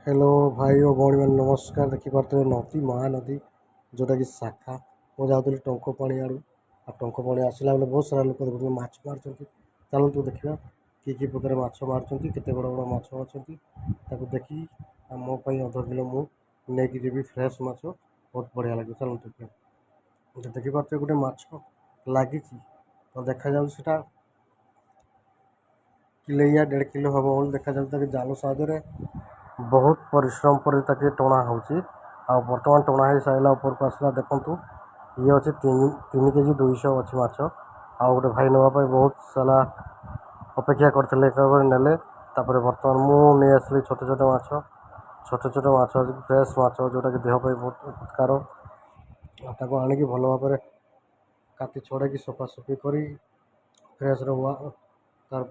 Hello भाई और भौणी मैंने नमस्कार। देखिपे नदी महानदी जोटाकि शाखा मुझे जाऊँगी टंकपाणी आड़ू आ टंकपाणी आसला बेले बहुत सारा लोक देखते माछ मार्च चलतु देखा कि प्रकार माछ मार्च के बड़ बड़ माछ अच्छा देखी मो अध किलो मुझे जी फ्रेश माछ बहुत बढ़िया लगे। चलतु देखिपे गोटे माछ लगी तो देखा जाटा किले या 1.5 किलो हम बोली देखा जाल साहाଯ୍य बहुत परिश्रम पर टणा हो बर्तमान टणा हो सारा उपरको आसला देखु ये अच्छे 3 केजी 200 अच्छी माछ आ गोटे भाई नापी बहुत सारा अपेक्षा करते ने बर्तमान मुझे आसली छोट छोट माछ फ्रेश माछ जोटा कि देह बहुत उपकार आणिकी भल भाव काटी छड़े सफासफी कर फ्रेश तार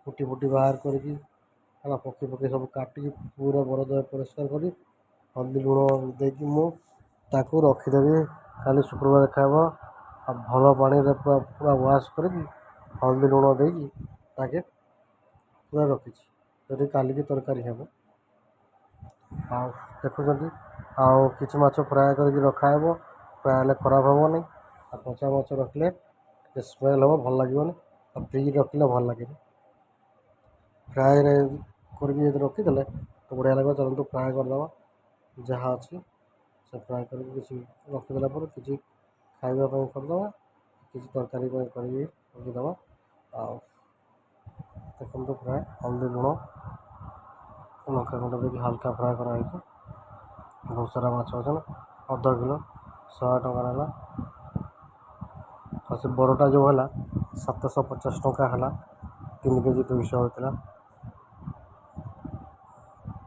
फुटी फुटी बाहर करके पक्षी पक्षी सब काटिकी पूरा बरद परिष्कार कर हल्दी लुण देकी मुझे रखीदेवी खाली शुक्रवार खाब आ भल पानी पूरा पूरा वाश कर हल्दी लुण देकी पूरा रखी जो काली की तरकारी हे देखुं आउ कि माछ फ्राए करके रखाब फ्राए खराब हेनी कचा माछ रखिले स्मेल हम भल लगे फ्रिज रखिले भल लगे फ्राए कर रखीदे तो बढ़िया लगे। चलते फ्राए करदे जहाँ अच्छी से फ्राए कर रखीदेला किसी खावाई करदे किसी तरकारी रखीदे देखते फ्राए हल्दी लुण लंका गुंड देकी हल्का फ्राए कराई बहुत सारा माछ अच्छा अध किलो 100 टଙ୍କା है और से बड़टा जो है 750 टଙ୍କା है 3 केजी 200 होता